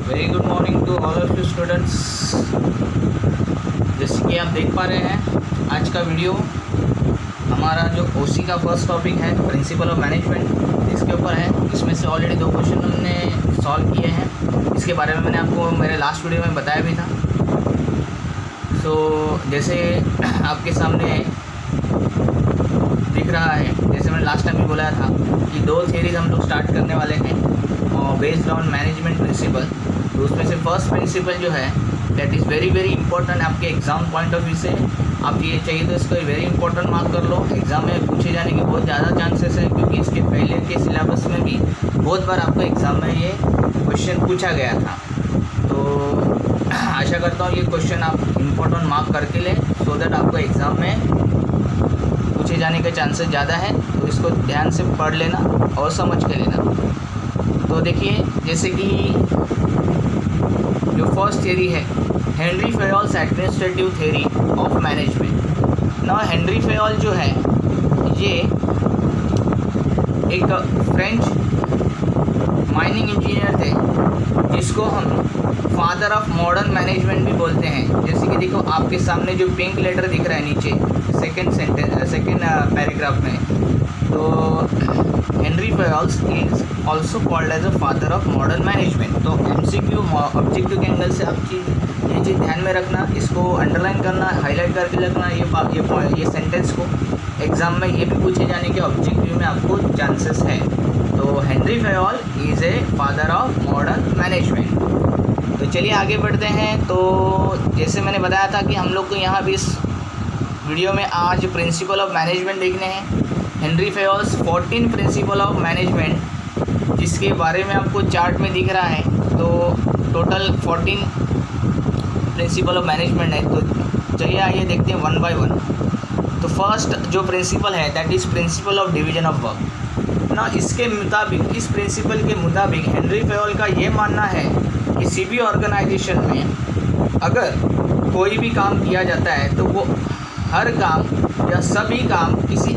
Very good morning to all of you students. जैसे कि आप देख पा रहे हैं आज का वीडियो हमारा जो ओसी का फर्स्ट टॉपिक है प्रिंसिपल ऑफ मैनेजमेंट, इसके ऊपर है। इसमें से ऑलरेडी 2 क्वेश्चन हमने सॉल्व किए हैं। इसके बारे में मैंने आपको मेरे लास्ट वीडियो में बताया भी था। तो जैसे आपके सामने दिख रहा है, जैसे मैंने लास्ट टाइम भी बोला था कि 2 थियरीज हम लोग स्टार्ट करने वाले हैं और बेस्ड ऑन मैनेजमेंट प्रिंसिपल। तो उसमें से फर्स्ट प्रिंसिपल जो है that is very very important आपके एग्ज़ाम पॉइंट ऑफ व्यू से। आप ये चाहिए तो इसको वेरी इंपॉर्टेंट मार्क कर लो। एग्ज़ाम में पूछे जाने के बहुत ज़्यादा चांसेस हैं, क्योंकि इसके पहले के सिलेबस में भी बहुत बार आपको एग्ज़ाम में ये क्वेश्चन पूछा गया था। तो आशा करता हूँ ये क्वेश्चन आप इम्पोर्टेंट मार्क करके लें, सो दैट आपको एग्ज़ाम में पूछे जाने के चांसेस ज़्यादा है। तो इसको ध्यान से पढ़ लेना और समझ के लेना। तो देखिए, जैसे कि जो फर्स्ट थियरी है Henry Fayol's administrative theory of management. ना हेनरी फेयोल जो है ये एक फ्रेंच माइनिंग इंजीनियर थे, जिसको हम फादर ऑफ मॉडर्न मैनेजमेंट भी बोलते हैं। जैसे कि देखो आपके सामने जो पिंक लेटर दिख रहा है नीचे सेकेंड पैराग्राफ में, तो Henry Fayol's is also called as a father of modern management. तो एमसीक्यू ऑब्जेक्टिव के एंगल से आप ये चीज़ ध्यान में रखना, इसको अंडरलाइन करना, हाईलाइट करके रखना। ये सेंटेंस को एग्ज़ाम में ये भी पूछे जाने के ऑब्जेक्टिव में आपको चांसेस है। तो Henry Fayol is a father of modern management. तो चलिए आगे बढ़ते हैं। तो जैसे मैंने बताया था कि हम लोग को यहाँ भी इस वीडियो में आज प्रिंसिपल ऑफ मैनेजमेंट देखने हैं। हेनरी फेयोल्स 14 प्रिंसिपल ऑफ मैनेजमेंट, जिसके बारे में आपको चार्ट में दिख रहा है। तो टोटल 14 प्रिंसिपल ऑफ मैनेजमेंट है। तो चलिए आइए देखते हैं 1 बाय 1। तो फर्स्ट जो प्रिंसिपल है that is principle of division of work ना। इसके मुताबिक, इस प्रिंसिपल के मुताबिक हेनरी फेयोल का ये मानना है कि किसी भी ऑर्गेनाइजेशन में अगर कोई भी काम किया जाता है तो वो हर काम या सभी काम किसी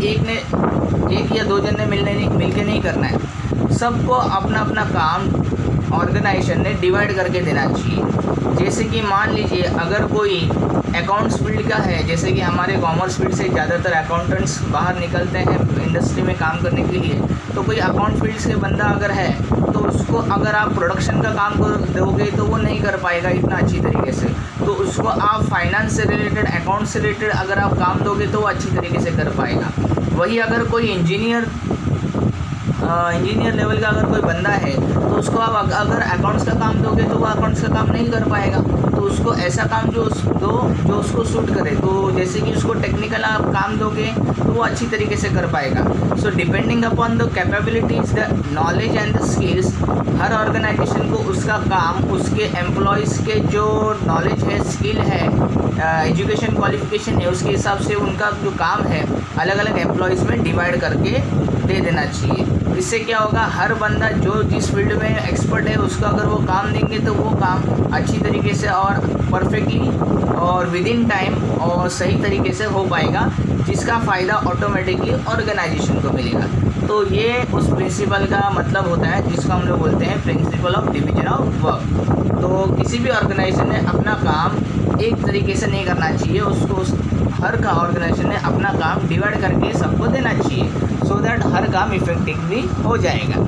एक या 2 जन ने मिल के नहीं करना है। सबको अपना अपना काम ऑर्गेनाइजेशन ने डिवाइड करके देना चाहिए। जैसे कि मान लीजिए अगर कोई अकाउंट्स फील्ड का है, जैसे कि हमारे कॉमर्स फील्ड से ज़्यादातर अकाउंटेंट्स बाहर निकलते हैं इंडस्ट्री में काम करने के लिए। तो कोई अकाउंट फील्ड से बंदा अगर है तो उसको अगर आप प्रोडक्शन का काम कर दोगे तो वो नहीं कर पाएगा इतना अच्छी तरीके से। तो उसको आप फाइनेंस से रिलेटेड, अकाउंट से रिलेटेड अगर आप काम दोगे तो वो अच्छी तरीके से कर पाएगा। वही अगर कोई इंजीनियर लेवल का अगर कोई बंदा है तो उसको आप अगर अकाउंट्स का काम दोगे तो वो अकाउंट्स का काम नहीं कर पाएगा। तो उसको ऐसा काम जो उसको सूट करे। तो जैसे कि उसको टेक्निकल आप काम दोगे तो वो अच्छी तरीके से कर पाएगा। So depending upon the capabilities, the knowledge and the skills, हर ऑर्गेनाइजेशन को उसका काम, उसके एम्प्लॉयज़ के जो नॉलेज है, स्किल है, एजुकेशन क्वालिफिकेशन है, उसके हिसाब से उनका जो काम है अलग अलग एम्प्लॉयज़ में डिवाइड करके दे देना चाहिए। इससे क्या होगा, हर बंदा जो जिस फील्ड में एक्सपर्ट है उसको अगर वो काम देंगे तो वो काम अच्छी तरीके से और परफेक्टली और विद इन टाइम और सही तरीके से हो पाएगा, जिसका फ़ायदा ऑटोमेटिकली ऑर्गेनाइजेशन को मिलेगा। तो ये उस प्रिंसिपल का मतलब होता है जिसको हम लोग बोलते हैं principle of division of work. तो किसी भी ऑर्गेनाइजेशन ने अपना काम एक तरीके से नहीं करना चाहिए, उसको हर का ऑर्गेनाइजेशन ने अपना काम डिवाइड करके सबको देना चाहिए, सो दैट हर काम इफेक्टिवली हो जाएगा।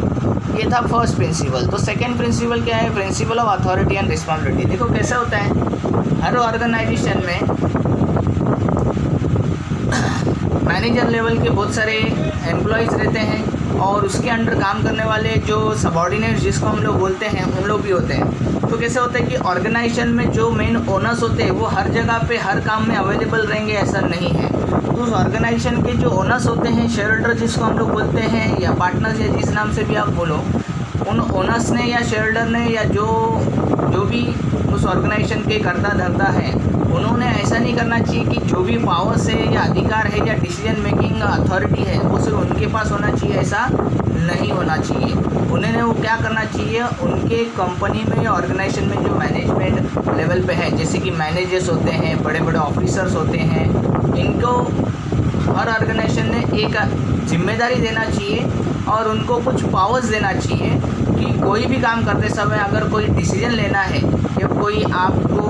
ये था फर्स्ट प्रिंसिपल। तो सेकंड प्रिंसिपल क्या है, principle of authority and responsibility. देखो कैसा होता है, हर ऑर्गेनाइजेशन में मैनेजर लेवल के बहुत सारे एम्प्लॉयज़ रहते हैं और उसके अंडर काम करने वाले जो सबॉर्डिनेट जिसको हम लोग बोलते हैं उन लोग भी होते हैं। तो कैसे होता है कि ऑर्गेनाइजेशन में जो मेन ओनर्स होते हैं वो हर जगह पे हर काम में अवेलेबल रहेंगे, ऐसा नहीं है। तो उस ऑर्गेनाइजेशन के जो ओनर्स होते हैं, शेयर होल्डर जिसको हम लोग बोलते हैं, या पार्टनर्स, या जिस नाम से भी आप बोलो, उन ओनर्स ने या शेयर होल्डर ने या जो भी उस ऑर्गेनाइजेशन के करता धरता है, उन्होंने ऐसा नहीं करना चाहिए कि जो भी पावर्स है या अधिकार है या डिसीजन मेकिंग अथॉरिटी है वो सिर्फ उनके पास होना चाहिए, ऐसा नहीं होना चाहिए। उन्हें वो क्या करना चाहिए, उनके कंपनी में या ऑर्गेनाइजेशन में जो मैनेजमेंट लेवल पे है, जैसे कि मैनेजर्स होते हैं, बड़े बड़े ऑफिसर्स होते हैं, इनको हर ऑर्गेनाइजेशन ने एक जिम्मेदारी देना चाहिए और उनको कुछ पावर्स देना चाहिए कि कोई भी काम करते समय अगर कोई डिसीजन लेना है या कोई आपको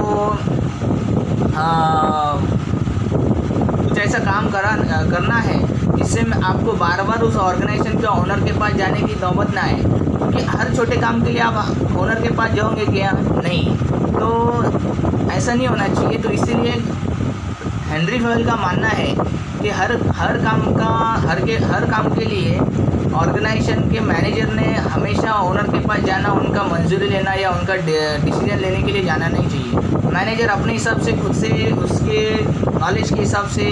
कुछ ऐसा काम करना है जिससे आपको बार बार उस ऑर्गेनाइजेशन के ओनर के पास जाने की नौबत ना आए, क्योंकि हर छोटे काम के लिए आप ओनर के पास जाओगे क्या? नहीं, तो ऐसा नहीं होना चाहिए। तो इसीलिए हेनरी फॉयल का मानना है कि हर काम के लिए ऑर्गेनाइजेशन के मैनेजर ने हमेशा ओनर के पास जाना, उनका मंजूरी लेना या उनका डिसीजन लेने के लिए जाना नहीं चाहिए। मैनेजर अपने हिसाब से खुद से उसके नॉलेज के हिसाब से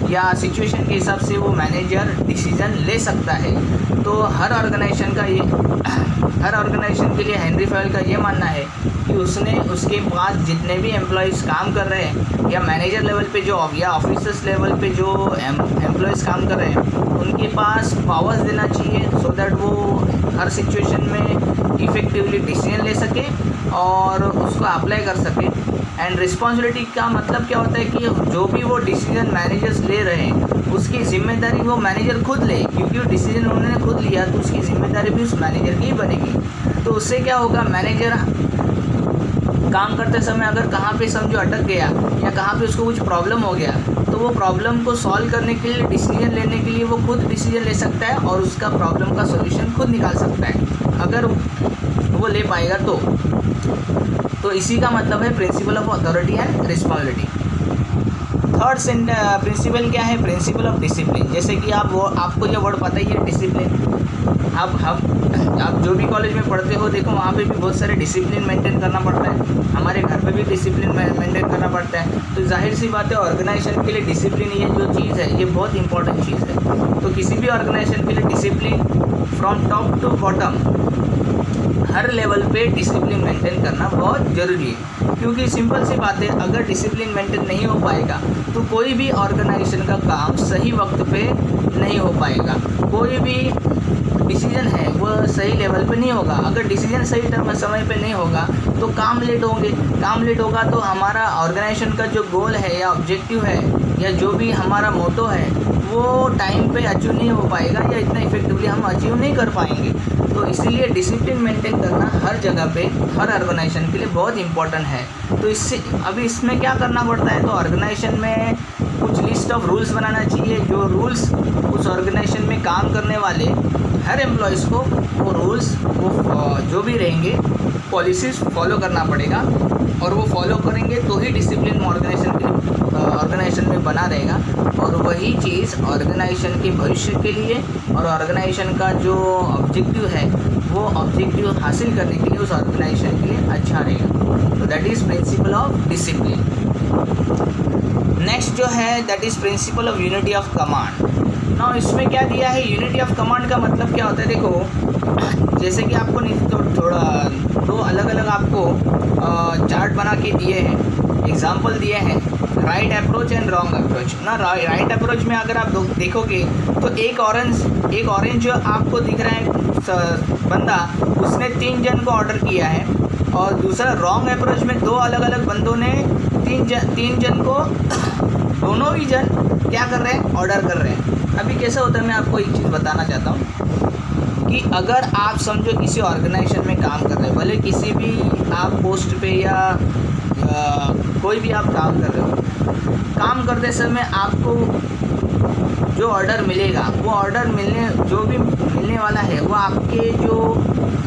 या सिचुएशन के हिसाब से वो मैनेजर डिसीजन ले सकता है। तो हर ऑर्गेनाइजेशन के लिए हेनरी फॉयल का ये मानना है कि उसके पास जितने भी एम्प्लॉयज़ काम कर रहे हैं या मैनेजर लेवल पे जो या ऑफिसर्स लेवल पे जो एम्प्लॉयज़ काम कर रहे हैं उनके पास पावर्स देना चाहिए सो दैट वो हर सिचुएशन में इफ़ेक्टिवली डिसीजन ले सके और उसको अप्लाई कर सके। एंड रिस्पॉन्सिबिलिटी का मतलब क्या होता है कि जो भी वो डिसीजन मैनेजर्स ले रहे हैं उसकी ज़िम्मेदारी वो मैनेजर खुद ले, क्योंकि वो डिसीजन उन्होंने खुद लिया तो उसकी ज़िम्मेदारी भी उस मैनेजर की ही बनेगी। तो उससे क्या होगा, मैनेजर काम करते समय अगर कहाँ पे समझो अटक गया या कहाँ पे उसको कुछ प्रॉब्लम हो गया तो वो प्रॉब्लम को सॉल्व करने के लिए डिसीजन लेने के लिए वो खुद डिसीजन ले सकता है और उसका प्रॉब्लम का सॉल्यूशन खुद निकाल सकता है अगर वो ले पाएगा तो इसी का मतलब है principle of authority and responsibility. Third principal क्या है? Principle of discipline. जैसे कि आपको ये वर्ड पता ही है, डिसिप्लिन। आप जो भी कॉलेज में पढ़ते हो देखो वहाँ पे भी बहुत सारे डिसिप्लिन मेंटेन करना पड़ता है, हमारे घर पे भी डिसिप्लिन मेंटेन करना पड़ता है। तो जाहिर सी बात है ऑर्गेनाइजेशन के लिए डिसिप्लिन ये जो चीज़ है ये बहुत इंपॉर्टेंट चीज़ है। तो किसी भी ऑर्गेनाइजेशन के लिए discipline from top to bottom हर लेवल पे डिसिप्लिन मेंटेन करना बहुत ज़रूरी है, क्योंकि सिंपल सी बात है अगर डिसिप्लिन मेंटेन नहीं हो पाएगा तो कोई भी ऑर्गेनाइजेशन का काम सही वक्त पे नहीं हो पाएगा, कोई भी डिसीजन है वो सही लेवल पे नहीं होगा। अगर डिसीजन सही समय पे नहीं होगा तो काम लेट होगा तो हमारा ऑर्गेनाइजेशन का जो गोल है या ऑब्जेक्टिव है या जो भी हमारा मोटो है वो टाइम पे अचीव नहीं हो पाएगा या इतना इफेक्टिवली हम अचीव नहीं कर पाएंगे। तो इसीलिए डिसिप्लिन मेंटेन करना हर जगह पे हर ऑर्गेनाइजेशन के लिए बहुत इंपॉर्टेंट है। तो इसमें क्या करना पड़ता है, तो ऑर्गेनाइजेशन में कुछ लिस्ट ऑफ रूल्स बनाना चाहिए, जो रूल्स उस ऑर्गेनाइजेशन में काम करने वाले हर एम्प्लॉयज़ को वो रूल्स जो भी रहेंगे पॉलिसीज़ फॉलो करना पड़ेगा और वो फॉलो करेंगे तो ही डिसिप्लिन ऑर्गेनाइजेशन में बना रहेगा और वही चीज़ ऑर्गेनाइजेशन के भविष्य के लिए और ऑर्गेनाइजेशन का जो ऑब्जेक्टिव है वो ऑब्जेक्टिव हासिल करने के लिए उस ऑर्गेनाइजेशन के लिए अच्छा रहेगा। तो that is principle of discipline. Next जो है that is principle of unity of command. ना इसमें क्या दिया है, यूनिटी ऑफ कमांड का मतलब क्या होता है, देखो जैसे कि आपको थोड़ा दो अलग अलग आपको चार्ट बना के दिए हैं, एग्जांपल दिए हैं, right approach and wrong approach. ना राइट अप्रोच में अगर आप देखोगे तो एक ऑरेंज जो आपको दिख रहा है बंदा, उसने 3 जन को ऑर्डर किया है और दूसरा रॉन्ग अप्रोच में 2 अलग अलग बंदों ने 3 जन को दोनों ही जन क्या कर रहे हैं, ऑर्डर कर रहे हैं। अभी कैसा होता है मैं आपको एक चीज़ बताना चाहता हूँ कि अगर आप समझो किसी ऑर्गेनाइजेशन में काम कर रहे हैं, भले किसी भी आप पोस्ट पे या कोई भी आप काम कर रहे हो, काम करते समय आपको जो ऑर्डर मिलेगा वो ऑर्डर मिलने वाला है वो आपके जो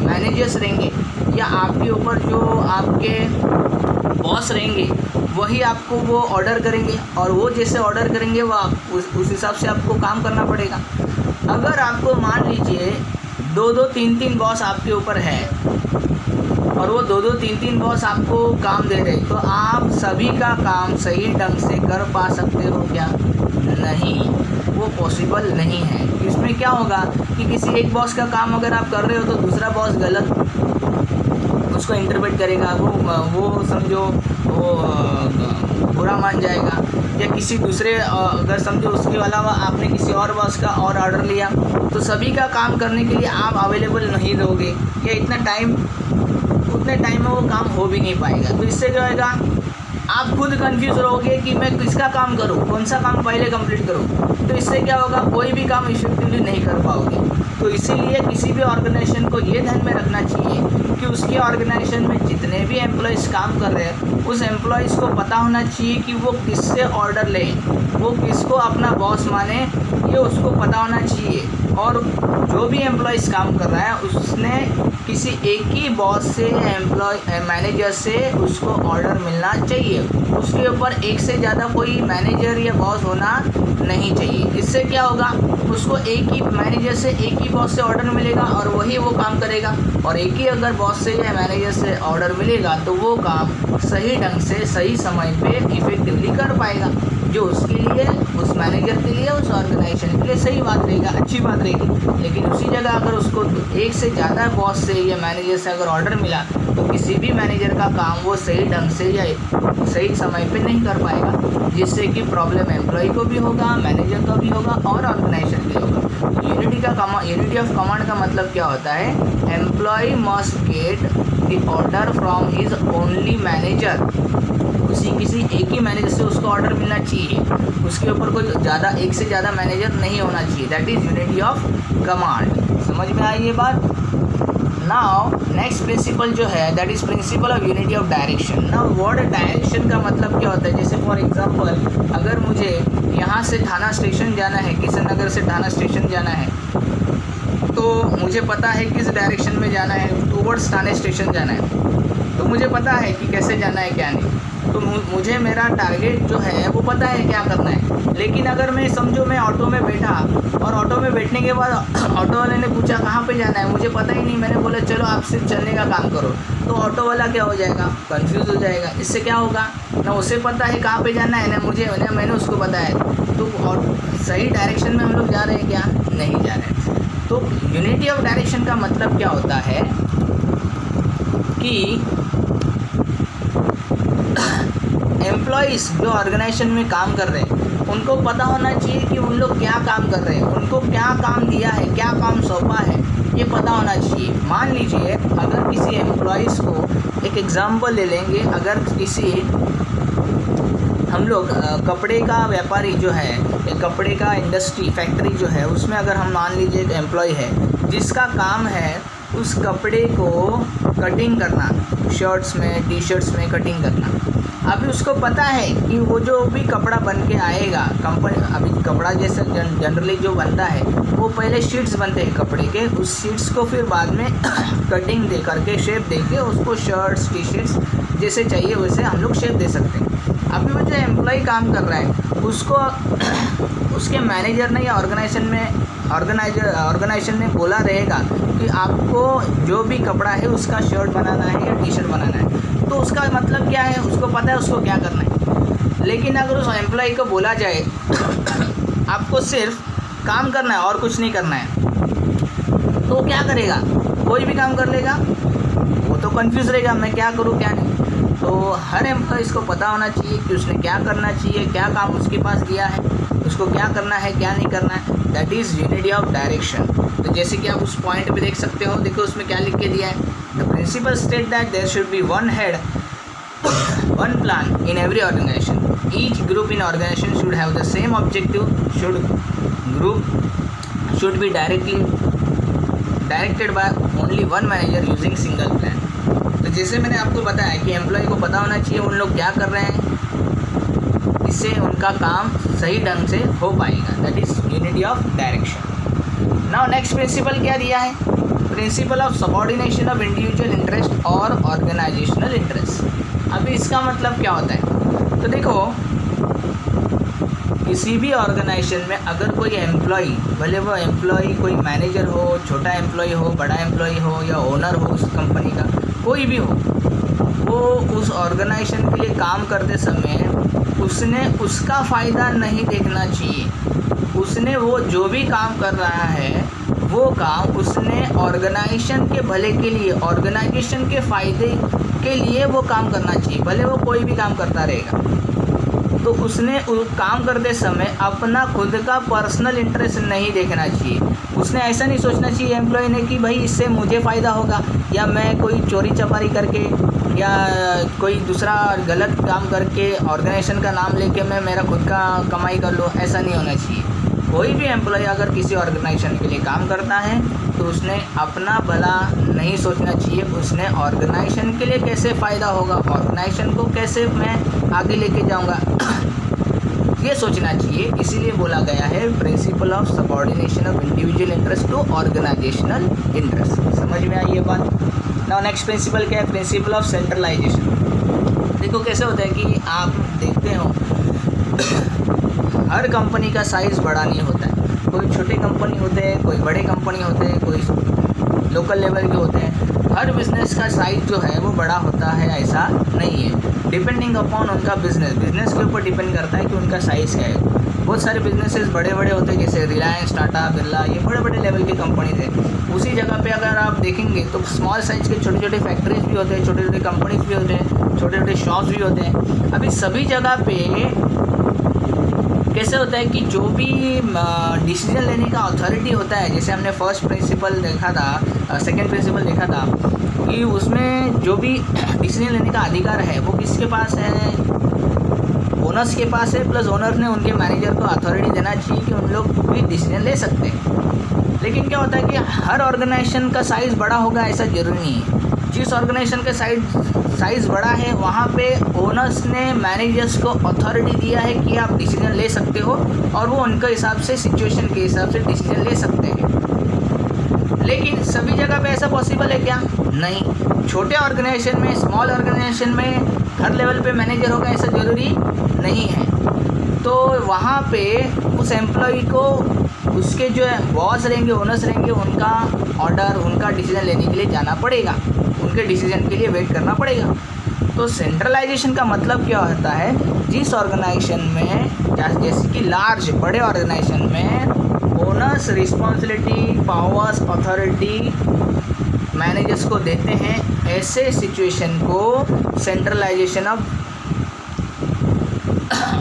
मैनेजर्स रहेंगे या आपके ऊपर जो आपके बॉस रहेंगे वही आपको वो ऑर्डर करेंगे और वो जैसे ऑर्डर करेंगे वो उस हिसाब से आपको काम करना पड़ेगा। अगर आपको मान लीजिए 2-2, 3-3 बॉस आपके ऊपर है और वो 2-2, 3-3 बॉस आपको काम दे रहे, तो आप सभी का काम सही ढंग से कर पा सकते हो क्या? नहीं, वो पॉसिबल नहीं है। इसमें क्या होगा कि किसी एक बॉस का काम अगर आप कर रहे हो तो दूसरा बॉस गलत उसको इंटरप्रेट करेगा, वो समझो वो बुरा मान जाएगा, या किसी दूसरे अगर समझो उसके अलावा आपने किसी और बॉस का और ऑर्डर लिया तो सभी का काम करने के लिए आप अवेलेबल नहीं रहोगे या उतने टाइम में वो काम हो भी नहीं पाएगा। तो इससे जो होगा आप खुद कंफ्यूज रहोगे कि मैं किसका काम करूं, कौन सा काम पहले कंप्लीट करूं। तो इससे क्या होगा, कोई भी काम इफेक्टिवली नहीं कर पाओगे। तो इसीलिए किसी भी ऑर्गेनाइजेशन को ये ध्यान में रखना चाहिए कि उसके ऑर्गेनाइजेशन में जितने भी एम्प्लॉयज़ काम कर रहे हैं उस एम्प्लॉयज़ को पता होना चाहिए कि वो किससे ऑर्डर ले, वो किसको अपना बॉस माने, ये उसको पता होना चाहिए। और जो भी एम्प्लॉयज़ काम कर रहा है उसने किसी एक ही बॉस से या मैनेजर से उसको ऑर्डर मिलना चाहिए। उसके ऊपर एक से ज़्यादा कोई मैनेजर या बॉस होना नहीं चाहिए। इससे क्या होगा, उसको एक ही मैनेजर से एक ही बॉस से ऑर्डर मिलेगा और वही वो काम करेगा। और एक ही अगर बॉस से या मैनेजर से ऑर्डर मिलेगा तो वो काम सही ढंग से सही समय पे इफेक्टिवली कर पाएगा, जो उसके लिए, उस मैनेजर के लिए, उस ऑर्गेनाइजेशन के लिए सही बात रहेगा, अच्छी बात रहेगी। लेकिन उसी जगह अगर उसको एक से ज़्यादा बॉस से या मैनेजर से अगर ऑर्डर मिला तो किसी भी मैनेजर का काम वो सही ढंग से या सही समय पे नहीं कर पाएगा, जिससे कि प्रॉब्लम एम्प्लॉय को भी होगा, मैनेजर को भी होगा और ऑर्गेनाइजेशन भी होगा। यूनिटी ऑफ कमांड का मतलब क्या होता है, employ must get the order from his only manager. किसी एक ही मैनेजर से उसको ऑर्डर मिलना चाहिए, उसके ऊपर कोई ज़्यादा, एक से ज़्यादा मैनेजर नहीं होना चाहिए। That is unity of command. समझ में आई ये बात। नाउ नेक्स्ट प्रिंसिपल जो है that is principle of unity of direction. Now word direction का मतलब क्या होता है, जैसे फॉर एग्जांपल अगर मुझे यहाँ से थाना स्टेशन जाना है, किशन नगर से थाना स्टेशन जाना है, तो मुझे पता है किस डायरेक्शन में जाना है, टूवर्ड्स थाने स्टेशन जाना है। तो मुझे पता है कि कैसे जाना है क्या नहीं, तो मुझे मेरा टारगेट जो है वो पता है क्या करना है। लेकिन अगर मैं समझो मैं ऑटो में बैठा और ऑटो में बैठने के बाद ऑटो वाले ने पूछा कहाँ पे जाना है, मुझे पता ही नहीं, मैंने बोला चलो आप सिर्फ चलने का काम करो, तो ऑटो वाला क्या हो जाएगा, कंफ्यूज हो जाएगा। इससे क्या होगा, ना उसे पता है कहाँ पे जाना है, ना मुझे, ना मैंने उसको बताया, तो सही डायरेक्शन में हम लोग जा रहे हैं क्या, नहीं जा रहे हैं। तो यूनिटी ऑफ डायरेक्शन का मतलब क्या होता है कि एम्प्लॉयज़ जो ऑर्गेनाइजेशन में काम कर रहे हैं उनको पता होना चाहिए कि उन लोग क्या काम कर रहे हैं, उनको क्या काम दिया है, क्या काम सौंपा है, ये पता होना चाहिए। मान लीजिए अगर किसी एम्प्लॉयज़ को, एक एग्जांपल ले लेंगे, अगर किसी हम लोग कपड़े का व्यापारी जो है, एक कपड़े का इंडस्ट्री फैक्ट्री जो है, उसमें अगर हम मान लीजिए एक एम्प्लॉय है जिसका काम है उस कपड़े को कटिंग करना, शर्ट्स में, टी शर्ट्स में कटिंग करना। अभी उसको पता है कि वो जो भी कपड़ा बन के आएगा कंपनी, अभी कपड़ा जैसे जनरली जो बनता है वो पहले शीट्स बनते हैं कपड़े के, उस शीट्स को फिर बाद में कटिंग दे करके, शेप दे के उसको शर्ट्स, टी शर्ट्स जैसे चाहिए वैसे हम लोग शेप दे सकते हैं। अभी वो जो एम्प्लॉय काम कर रहा है उसको उसके मैनेजर ने या ऑर्गेनाइजेशन ने बोला रहेगा कि आपको जो भी कपड़ा है उसका शर्ट बनाना है या टी शर्ट बनाना है, तो उसका मतलब क्या है, उसको पता है उसको क्या करना है। लेकिन अगर उस एम्प्लॉय को बोला जाए आपको सिर्फ काम करना है और कुछ नहीं करना है, तो क्या करेगा, कोई भी काम कर लेगा, वो तो कंफ्यूज रहेगा मैं क्या करूँ क्या नहीं। तो हर एम्प्लॉइज़ को पता होना चाहिए कि उसने क्या करना चाहिए, क्या काम उसके पास दिया है, उसको क्या करना है क्या नहीं करना है। That is unity of direction. तो जैसे कि आप उस पॉइंट पे देख सकते हो, देखो उसमें क्या लिख के दिया है, the principle state that there should be one head, one plan in every organization, each group in organization should have the same objective, group should be directed by only one manager using single plan. तो जैसे मैंने आपको बताया कि employ को पता होना चाहिए उन लोग क्या कर रहे हैं, इससे उनका काम सही ढंग से हो पाएगा। That is unity of direction. Now next principle क्या दिया है, principle of subordination of individual interest और ऑर्गेनाइजेशनल इंटरेस्ट। अभी इसका मतलब क्या होता है, तो देखो किसी भी ऑर्गेनाइजेशन में अगर कोई एम्प्लॉय, भले वो एम्प्लॉय कोई मैनेजर हो, छोटा एम्प्लॉय हो, बड़ा एम्प्लॉय हो या ओनर हो उस कंपनी का, कोई भी हो, वो उस ऑर्गेनाइजेशन के लिए काम करते समय उसने उसका फ़ायदा नहीं देखना चाहिए। उसने वो जो भी काम कर रहा है वो काम उसने ऑर्गेनाइजेशन के भले के लिए, ऑर्गेनाइजेशन के फ़ायदे के लिए वो काम करना चाहिए, भले वो कोई भी काम करता रहेगा। तो उसने काम करते समय अपना खुद का पर्सनल इंटरेस्ट नहीं देखना चाहिए। उसने ऐसा नहीं सोचना चाहिए एम्प्लॉय ने कि भाई इससे मुझे फ़ायदा होगा, या मैं कोई चोरी चपारी करके या कोई दूसरा गलत काम करके ऑर्गेनाइजेशन का नाम लेके मैं मेरा खुद का कमाई कर लूँ। ऐसा नहीं होना चाहिए। कोई भी एम्प्लॉय अगर किसी ऑर्गेनाइजेशन के लिए काम करता है तो उसने अपना भला नहीं सोचना चाहिए, उसने ऑर्गेनाइजेशन के लिए कैसे फ़ायदा होगा, ऑर्गेनाइजेशन को कैसे मैं आगे लेके जाऊंगा, ये सोचना चाहिए। इसीलिए बोला गया है principle of subordination of individual interest to organizational interest. समझ में आई ये बात। नाउ नेक्स्ट प्रिंसिपल क्या है? Principle of centralization. देखो कैसे होता है कि आप देखते हो हर कंपनी का साइज़ बड़ा नहीं होता है। कोई छोटे कंपनी होते हैं, कोई बड़े कंपनी होते हैं, कोई लोकल लेवल के होते हैं। हर बिज़नेस का साइज़ जो है वो बड़ा होता है ऐसा नहीं है। डिपेंडिंग अपॉन उनका बिज़नेस के ऊपर डिपेंड करता है कि उनका साइज़ क्या है। बहुत सारे बिजनेसेस बड़े बड़े होते हैं, जैसे रिलायंस, टाटा, बिरला, ये बड़े बड़े लेवल के कंपनीज हैं। उसी जगह पे अगर आप देखेंगे तो स्मॉल साइज़ के छोटे छोटे फैक्ट्रीज भी होते हैं, छोटे छोटे कंपनीज भी होते हैं, छोटे छोटे शॉप्स भी होते हैं। अभी सभी जगह पे कैसे होता है कि जो भी डिसीजन लेने का अथॉरिटी होता है, जैसे हमने फर्स्ट प्रिंसिपल देखा था, सेकंड प्रिंसिपल देखा था कि उसमें जो भी डिसीजन लेने का अधिकार है वो किसके पास है? ओनर्स के पास है। प्लस ओनर ने उनके मैनेजर को अथॉरिटी देना चाहिए कि उन लोग भी डिसीजन ले सकते हैं। लेकिन क्या होता है कि हर ऑर्गेनाइजेशन का साइज़ बड़ा होगा ऐसा ज़रूरी नहीं है। जिस ऑर्गेनाइजेशन का साइज़ बड़ा है वहाँ पे ओनर्स ने मैनेजर्स को अथॉरिटी दिया है कि आप डिसीजन ले सकते हो, और वो उनके हिसाब से, सिचुएशन के हिसाब से डिसीजन ले सकते हैं। लेकिन सभी जगह पे ऐसा पॉसिबल है क्या? नहीं। छोटे ऑर्गेनाइजेशन में, स्मॉल ऑर्गेनाइजेशन में हर लेवल पे मैनेजर होगा ऐसा ज़रूरी नहीं है। तो वहाँ पे उस एम्प्लॉय को उसके जो बॉस रहेंगे, ओनर्स रहेंगे, उनका ऑर्डर, उनका डिसीजन लेने के लिए जाना पड़ेगा, उनके डिसीजन के लिए वेट करना पड़ेगा। तो सेंट्रलाइजेशन का मतलब क्या होता है? जिस ऑर्गेनाइजेशन में, जैसे कि लार्ज बड़े ऑर्गेनाइजेशन में owners responsibility, powers, authority managers को देते हैं, ऐसे सिचुएशन को सेंट्रलाइजेशन ऑफ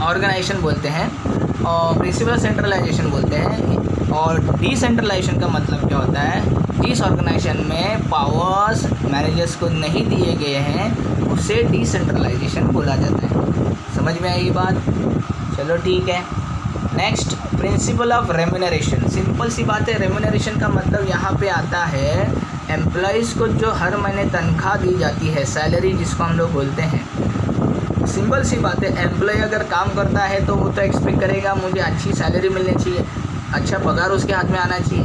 ऑर्गेनाइजेशन बोलते हैं और प्रिंसिपल सेंट्रलाइजेशन बोलते हैं। और डिसेंट्रलाइजेशन का मतलब क्या होता है? जिस ऑर्गेनाइजेशन में पावर्स मैनेजर्स को नहीं दिए गए हैं उसे डिसेंट्रलाइजेशन बोला जाता है। समझ में आई ये बात? चलो ठीक है। Next, principle of remuneration. Simple सी बात है, रेम्यूनरेशन का मतलब यहाँ पे आता है एम्प्लॉयज़ को जो हर महीने तनख्वाह दी जाती है, सैलरी जिसको हम लोग बोलते हैं। सिंपल सी बात है, एम्प्लॉय अगर काम करता है तो वो तो एक्सपेक्ट करेगा मुझे अच्छी सैलरी मिलनी चाहिए, अच्छा पगार उसके हाथ में आना चाहिए।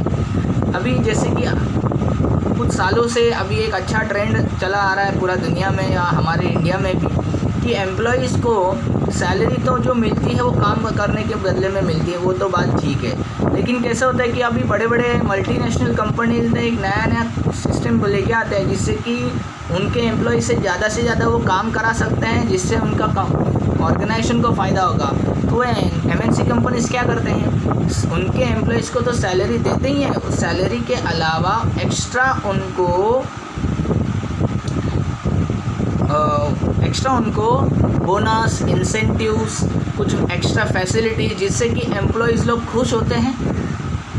अभी जैसे कि कुछ सालों से अभी एक अच्छा ट्रेंड चला आ रहा है पूरा दुनिया में या हमारे इंडिया में भी, कि एम्प्लॉयज़ को सैलरी तो जो मिलती है वो काम करने के बदले में मिलती है, वो तो बात ठीक है। लेकिन कैसा होता है कि अभी बड़े बड़े मल्टीनेशनल कंपनीज ने एक नया सिस्टम लेके आते हैं जिससे कि उनके एम्प्लॉय से ज़्यादा वो काम करा सकते हैं, जिससे उनका ऑर्गेनाइजेशन को फ़ायदा होगा। तो MNC कंपनीज क्या करते हैं, उनके एम्प्लॉयज़ को तो सैलरी देते ही हैं, उस सैलरी के अलावा एक्स्ट्रा उनको बोनस, इंसेंटिव्स, कुछ एक्स्ट्रा फैसिलिटी, जिससे कि एम्प्लॉयज़ लोग खुश होते हैं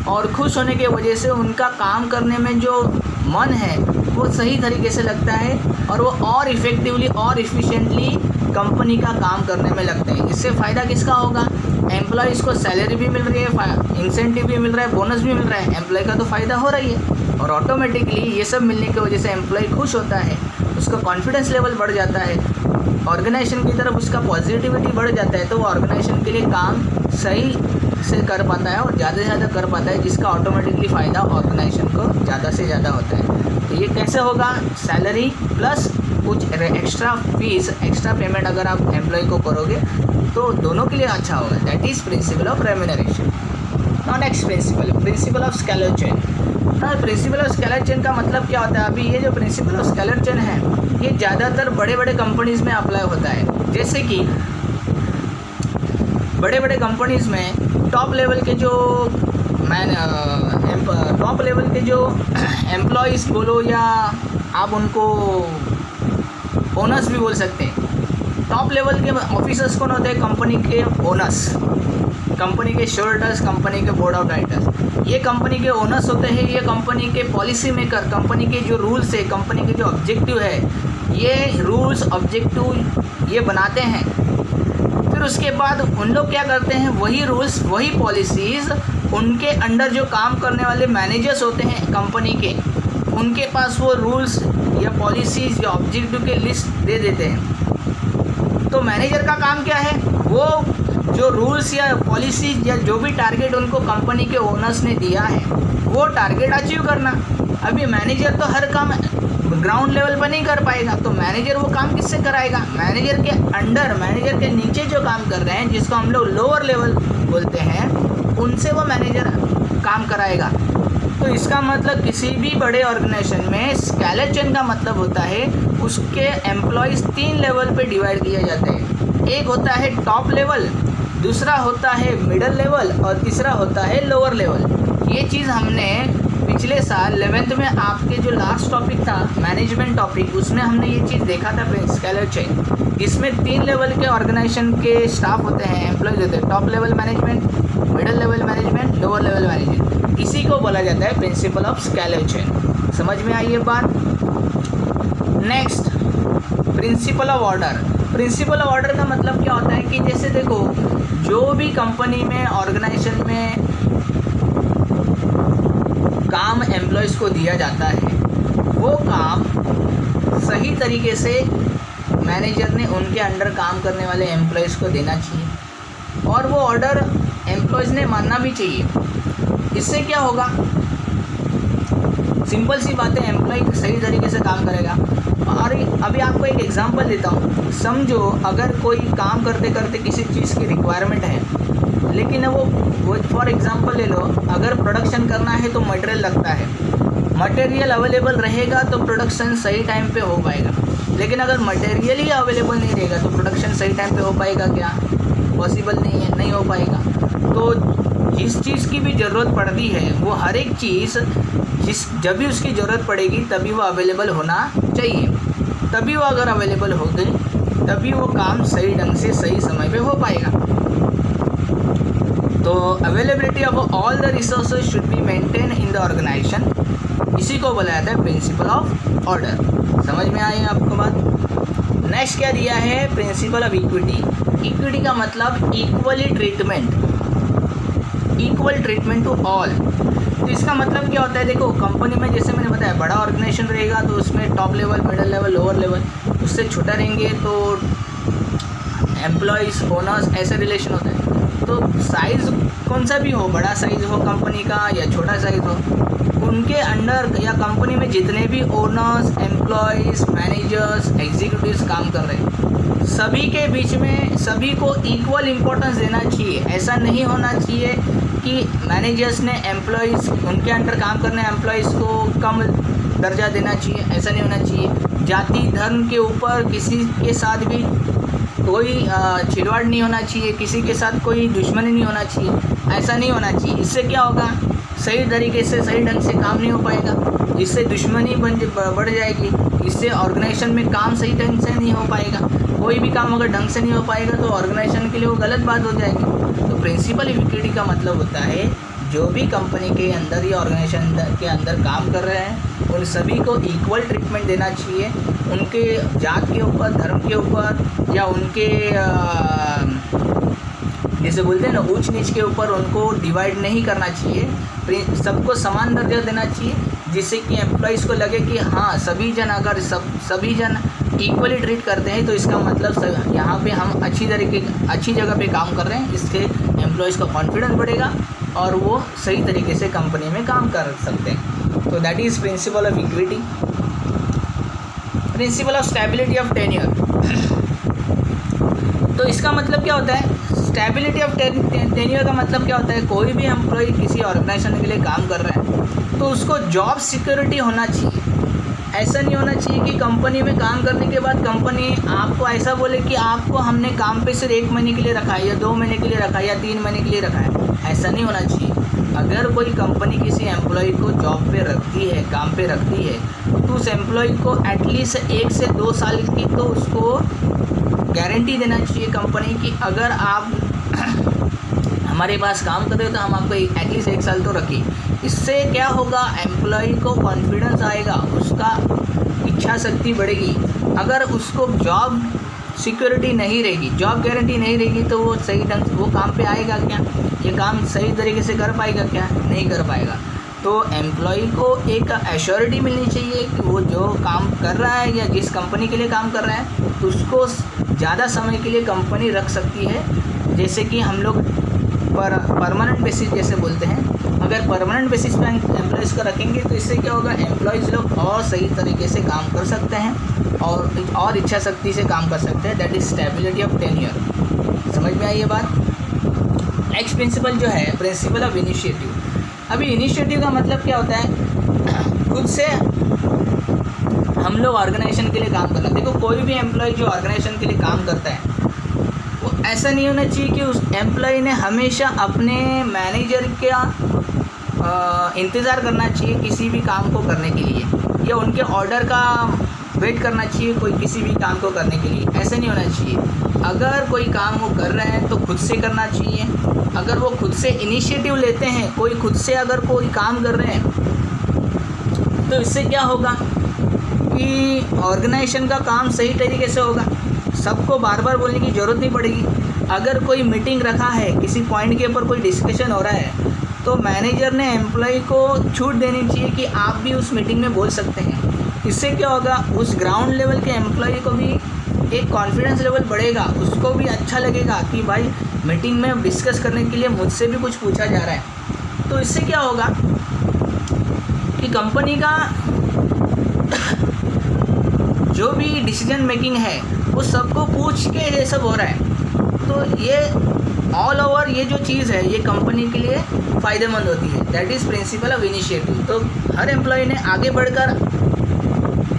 और खुश होने की वजह से उनका काम करने में जो मन है वो सही तरीके से लगता है और वो और इफ़ेक्टिवली और इफ़िशिएंटली कंपनी का काम करने में लगते हैं। इससे फ़ायदा किसका होगा? एम्प्लॉयज़ को सैलरी भी मिल रही है, इंसेंटिव भी मिल रहा है, बोनस भी मिल रहा है, एम्प्लॉय का तो फ़ायदा हो रही है। और ऑटोमेटिकली ये सब मिलने की वजह से एम्प्लॉय खुश होता है, उसका कॉन्फिडेंस लेवल बढ़ जाता है, ऑर्गेनाइजेशन की तरफ उसका पॉजिटिविटी बढ़ जाता है, तो वो ऑर्गेनाइजेशन के लिए काम सही से कर पाता है और ज़्यादा से ज़्यादा कर पाता है, जिसका ऑटोमेटिकली फ़ायदा ऑर्गेनाइजेशन को ज़्यादा से ज़्यादा होता है। तो ये कैसे होगा? सैलरी प्लस कुछ एक्स्ट्रा फीस, एक्स्ट्रा पेमेंट अगर आप एम्प्लॉय को करोगे तो दोनों के लिए अच्छा होगा। That is principle of remuneration. Now next principle of scalar chain. Principle of scalar chain का मतलब क्या होता है? अभी ये जो प्रिंसिपल ऑफ स्केलर चेन है ये ज़्यादातर बड़े बड़े कंपनीज़ में अप्लाई होता है। जैसे कि बड़े बड़े कंपनीज़ में टॉप लेवल के जो एम्प्लॉयज़ बोलो या आप उनको ओनर्स भी बोल सकते हैं, टॉप लेवल के ऑफिसर्स कौन होते हैं? कंपनी के ओनर्स, कंपनी के शेयरहोल्डर्स, कंपनी के बोर्ड ऑफ डायरेक्टर्स, ये कंपनी के ओनर्स होते हैं। ये कंपनी के पॉलिसी मेकर, कंपनी के जो रूल्स है, कंपनी के जो ऑब्जेक्टिव है, ये रूल्स ऑब्जेक्टिव ये बनाते हैं। फिर उसके बाद उन लोग क्या करते हैं, वही रूल्स वही पॉलिसीज़ उनके अंडर जो काम करने वाले मैनेजर्स होते हैं कंपनी के, उनके पास वो रूल्स या पॉलिसीज़ या ऑब्जेक्टिव के लिस्ट दे देते हैं। तो मैनेजर का काम क्या है? वो जो रूल्स या पॉलिसीज या जो भी टारगेट उनको कंपनी के ओनर्स ने दिया है, वो टारगेट अचीव करना। अभी मैनेजर तो हर काम ग्राउंड लेवल पर नहीं कर पाएगा, तो मैनेजर वो काम किससे कराएगा? मैनेजर के अंडर, मैनेजर के नीचे जो काम कर रहे हैं, जिसको हम लोग लोअर लेवल बोलते हैं, उनसे वो मैनेजर काम कराएगा। तो इसका मतलब किसी भी बड़े ऑर्गेनाइजेशन में स्केलेटन चेन का मतलब होता है उसके एम्प्लॉयज़ 3 लेवल पे डिवाइड किए जाते हैं। एक होता है टॉप लेवल, दूसरा होता है मिडल लेवल और तीसरा होता है लोअर लेवल। ये चीज़ हमने पिछले साल 11th में आपके जो लास्ट टॉपिक था मैनेजमेंट टॉपिक, उसमें हमने ये चीज़ देखा था स्केलेटन चेन। इसमें 3 लेवल के ऑर्गेनाइजेशन के स्टाफ होते हैं, एम्प्लॉयज़ होते हैं। Top level management, middle level management, lower level management. इसी को बोला जाता है प्रिंसिपल ऑफ स्केलेटन चेन। समझ में आई ये बात? Next, principle of order. Principle of order का मतलब क्या होता है कि जैसे देखो, जो भी कंपनी में, ऑर्गेनाइजेशन में काम एम्प्लॉयज़ को दिया जाता है, वो काम सही तरीके से मैनेजर ने उनके अंडर काम करने वाले एम्प्लॉयज़ को देना चाहिए और वो ऑर्डर एम्प्लॉयज़ ने मानना भी चाहिए। इससे क्या होगा? सिंपल सी बात है, एम्प्लॉय सही तरीके से काम करेगा। और अभी आपको एक एग्जांपल देता हूँ। समझो अगर कोई काम करते करते किसी चीज़ की रिक्वायरमेंट है, लेकिन वो फॉर एग्जांपल ले लो, अगर प्रोडक्शन करना है तो मटेरियल लगता है, मटेरियल अवेलेबल रहेगा तो प्रोडक्शन सही टाइम पे हो पाएगा। लेकिन अगर मटेरियल ही अवेलेबल नहीं रहेगा तो प्रोडक्शन सही टाइम पे हो पाएगा क्या? पॉसिबल नहीं है, नहीं हो पाएगा। तो जिस चीज़ की भी ज़रूरत पड़ती है, वो हर एक चीज़ जब भी उसकी ज़रूरत पड़ेगी तभी वो अवेलेबल होना चाहिए। तभी वो अगर अवेलेबल हो गई तभी वो काम सही ढंग से सही समय पे हो पाएगा। तो availability of all the resources should be maintain in the organization. इसी को बोला जाता है प्रिंसिपल ऑफ ऑर्डर। समझ में आई आपको बात? नेक्स्ट क्या दिया है? Principle of equity. इक्विटी का मतलब equally treatment, equal treatment to all. तो इसका मतलब क्या होता है? देखो, कंपनी में जैसे मैंने बताया, बड़ा ऑर्गेनाइजेशन रहेगा तो उसमें top level, middle level, lower level, उससे छोटा रहेंगे तो एम्प्लॉयज़, ओनर्स, ऐसे रिलेशन होता है। तो साइज़ कौन सा भी हो, बड़ा साइज़ हो कंपनी का या छोटा साइज़ हो, उनके अंडर या कंपनी में जितने भी ओनर्स, एम्प्लॉयज़, मैनेजर्स, एग्जीक्यूटिव्स काम कर रहे हैं, सभी के बीच में सभी को इक्वल इम्पोर्टेंस देना चाहिए। ऐसा नहीं होना चाहिए कि मैनेजर्स ने एम्प्लॉयज़, उनके अंडर काम करने एम्प्लॉयज़ को कम दर्जा देना चाहिए, ऐसा नहीं होना चाहिए। जाति धर्म के ऊपर किसी के साथ भी कोई छिड़वाड़ नहीं होना चाहिए, किसी के साथ कोई दुश्मनी नहीं होना चाहिए, ऐसा नहीं होना चाहिए। इससे क्या होगा? सही तरीके से, सही ढंग से काम नहीं हो पाएगा, इससे दुश्मनी बढ़ जाएगी, इससे ऑर्गेनाइजेशन में काम सही ढंग से नहीं हो पाएगा। कोई भी काम अगर ढंग से नहीं हो पाएगा तो ऑर्गेनाइजेशन के लिए वो गलत बात हो जाएगी। तो प्रिंसिपल इक्विटी का मतलब होता है जो भी कंपनी के अंदर या ऑर्गेनाइजेशन के अंदर काम कर रहे हैं उन सभी को इक्वल ट्रीटमेंट देना चाहिए। उनके जात के ऊपर, धर्म के ऊपर या उनके जैसे बोलते हैं ना ऊंच नीच के ऊपर उनको डिवाइड नहीं करना चाहिए। सबको समान दर्जा देना चाहिए जिससे कि एम्प्लॉयज़ को लगे कि हाँ सभी जन अगर सभी जन इक्वली ट्रीट करते हैं तो इसका मतलब यहाँ पे हम अच्छी जगह पे काम कर रहे हैं। इससे एम्प्लॉयज़ का कॉन्फिडेंस बढ़ेगा और वो सही तरीके से कंपनी में काम कर सकते हैं। तो that is principle of equity. Principle of stability of tenure. तो इसका मतलब क्या होता है? स्टेबिलिटी ऑफ टेन्योर का मतलब क्या होता है? कोई भी एम्प्लॉय किसी ऑर्गेनाइजेशन के लिए काम कर रहा है तो उसको जॉब सिक्योरिटी होना चाहिए। ऐसा नहीं होना चाहिए कि कंपनी में काम करने के बाद कंपनी आपको ऐसा बोले कि आपको हमने काम पे सिर्फ 1 महीने के लिए रखा है या 2 महीने के लिए रखा है या 3 महीने के लिए रखा है। ऐसा नहीं होना चाहिए। अगर कोई कंपनी किसी एम्प्लॉय को जॉब पे रखती है, काम पे रखती है, तो उस एम्प्लॉय को एटलीस्ट 1 से 2 साल की तो उसको गारंटी देना चाहिए कंपनी की, अगर आप हमारे पास काम कर रहे हो तो हम आपको एटलीस्ट 1 साल तो रखें। इससे क्या होगा, एम्प्लॉय को कॉन्फिडेंस आएगा, उसका इच्छा शक्ति बढ़ेगी। अगर उसको जॉब सिक्योरिटी नहीं रहेगी, जॉब गारंटी नहीं रहेगी, तो वो सही ढंग से वो काम पे आएगा क्या, ये काम सही तरीके से कर पाएगा क्या, नहीं कर पाएगा। तो एम्प्लॉय को एक एश्योरिटी मिलनी चाहिए कि वो जो काम कर रहा है या जिस कंपनी के लिए काम कर रहा है उसको ज़्यादा समय के लिए कंपनी रख सकती है। जैसे कि हम लोग परमानेंट बेसिस जैसे बोलते हैं, अगर परमानेंट बेसिस पे एम्प्लॉयज़ को रखेंगे तो इससे क्या होगा, एम्प्लॉयज़ लोग और सही तरीके से काम कर सकते हैं और इच्छा शक्ति से काम कर सकते हैं। That is stability of tenure. समझ में आई ये बात। नेक्स्ट प्रिंसिपल जो है, प्रिंसिपल ऑफ इनिशिएटिव। अभी इनिशिएटिव का मतलब क्या होता है, खुद से हम लोग ऑर्गेनाइजेशन के लिए काम करना। देखो कोई भी एम्प्लॉय जो ऑर्गेनाइजेशन के लिए काम करता है वो ऐसा नहीं होना चाहिए कि उस एम्प्लॉय ने हमेशा अपने मैनेजर का इंतज़ार करना चाहिए किसी भी काम को करने के लिए, या उनके ऑर्डर का वेट करना चाहिए कोई किसी भी काम को करने के लिए। ऐसा नहीं होना चाहिए। अगर कोई काम वो कर रहे हैं तो खुद से करना चाहिए। अगर वो खुद से इनिशिएटिव लेते हैं, कोई खुद से अगर कोई काम कर रहे हैं तो इससे क्या होगा कि ऑर्गेनाइजेशन का काम सही तरीके से होगा, सबको बार बार बोलने की ज़रूरत नहीं पड़ेगी। अगर कोई मीटिंग रखा है, किसी पॉइंट के ऊपर कोई डिस्कशन हो रहा है, तो मैनेजर ने एम्प्लॉय को छूट देनी चाहिए कि आप भी उस मीटिंग में बोल सकते हैं। इससे क्या होगा, उस ग्राउंड लेवल के एम्प्लॉय को भी एक कॉन्फिडेंस लेवल बढ़ेगा, उसको भी अच्छा लगेगा कि भाई मीटिंग में डिस्कस करने के लिए मुझसे भी कुछ पूछा जा रहा है। तो इससे क्या होगा कि कंपनी का जो भी डिसीजन मेकिंग है वो सबको पूछ के ये सब हो रहा है। तो ये ऑल ओवर ये जो चीज़ है ये कंपनी के लिए फ़ायदेमंद होती है। That is principle of initiative. तो हर एम्प्लॉय ने आगे बढ़कर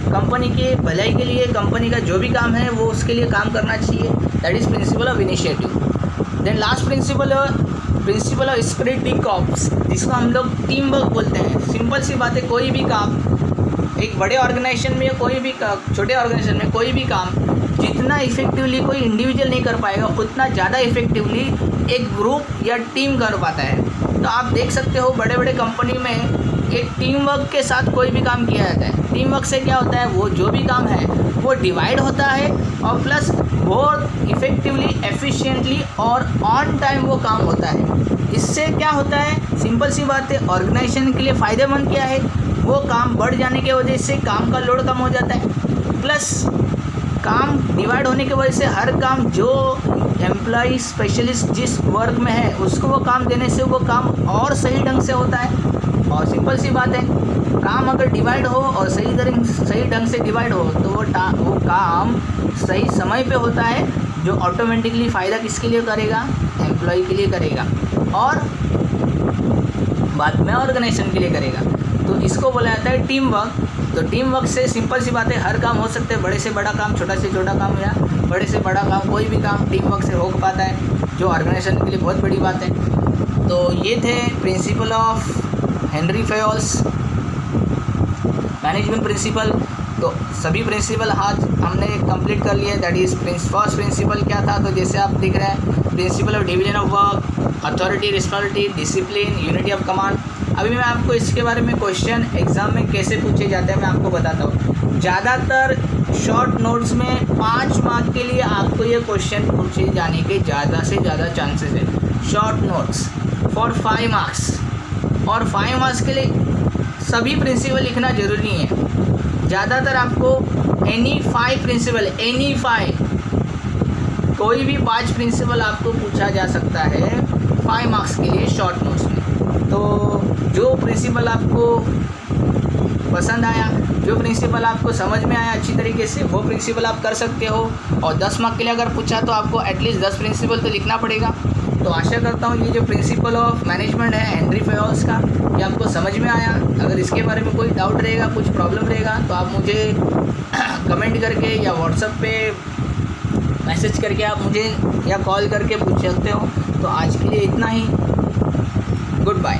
कंपनी के भलाई के लिए, कंपनी का जो भी काम है वो उसके लिए काम करना चाहिए। That is principle of initiative. Then last principle of spirit corps, जिसको हम लोग टीम वर्क बोलते हैं। सिंपल सी बात है, कोई भी काम एक बड़े ऑर्गेनाइजेशन में, कोई भी छोटे ऑर्गेनाइजेशन में कोई भी काम जितना इफेक्टिवली कोई इंडिविजुअल नहीं कर पाएगा उतना ज़्यादा इफेक्टिवली एक ग्रुप या टीम कर पाता है। तो आप देख सकते हो बड़े बड़े कंपनी में एक टीम वर्क के साथ कोई भी काम किया जाता है। टीम वर्क से क्या होता है, वो जो भी काम है वो डिवाइड होता है और प्लस बहुत इफ़ेक्टिवली, एफिशिएंटली और ऑन टाइम वो काम होता है। इससे क्या होता है, सिंपल सी बात है, ऑर्गेनाइजेशन के लिए फ़ायदेमंद क्या है, वो काम बढ़ जाने की वजह से काम का लोड कम हो जाता है, प्लस काम डिवाइड होने की वजह से हर काम जो एम्प्लॉय स्पेशलिस्ट जिस वर्क में है उसको वो काम देने से वो काम और सही ढंग से होता है। और सिंपल सी बात है, काम अगर डिवाइड हो और सही ढंग से डिवाइड हो तो वो काम सही समय पे होता है, जो ऑटोमेटिकली फ़ायदा किसके लिए करेगा, एम्प्लॉय के लिए करेगा और बाद में ऑर्गेनाइजेशन के लिए करेगा। तो इसको बोला जाता है टीम वर्क। तो टीम वर्क से सिंपल सी बात है, हर काम हो सकते हैं, बड़े से बड़ा काम, छोटा से छोटा काम या बड़े से बड़ा काम, कोई भी काम टीम वर्क से हो पाता है, जो ऑर्गेनाइजेशन के लिए बहुत बड़ी बात है। तो ये थे principle of Henry Fayol's management principle. तो सभी प्रिंसिपल आज हमने कंप्लीट कर लिए। दैट इज़ फर्स्ट प्रिंसिपल क्या था, तो जैसे आप दिख रहे हैं, principle of division of work, authority, responsibility, discipline, unity of command. अभी मैं आपको इसके बारे में क्वेश्चन एग्ज़ाम में कैसे पूछे जाते हैं मैं आपको बताता हूँ। ज़्यादातर शॉर्ट नोट्स में 5 मार्क के लिए आपको ये क्वेश्चन पूछे जाने के ज़्यादा से ज़्यादा चांसेस है। शॉर्ट नोट्स फॉर 5 मार्क्स, और 5 मार्क्स के लिए सभी प्रिंसिपल लिखना ज़रूरी है। ज़्यादातर आपको एनी 5 प्रिंसिपल, एनी 5 कोई भी 5 प्रिंसिपल आपको पूछा जा सकता है 5 मार्क्स के लिए शॉर्ट नोट्स में। तो जो प्रिंसिपल आपको पसंद आया, जो प्रिंसिपल आपको समझ में आया अच्छी तरीके से, वो प्रिंसिपल आप कर सकते हो। और 10 मार्क के लिए अगर पूछा तो आपको एटलीस्ट 10 प्रिंसिपल तो लिखना पड़ेगा। तो आशा करता हूँ ये जो प्रिंसिपल ऑफ मैनेजमेंट है हेनरी फेयोल्स का, ये आपको समझ में आया। अगर इसके बारे में कोई डाउट रहेगा, कुछ प्रॉब्लम रहेगा, तो आप मुझे कमेंट करके या व्हाट्सएप पे मैसेज करके आप मुझे या कॉल करके पूछ सकते हो। तो आज के लिए इतना ही। Good bye.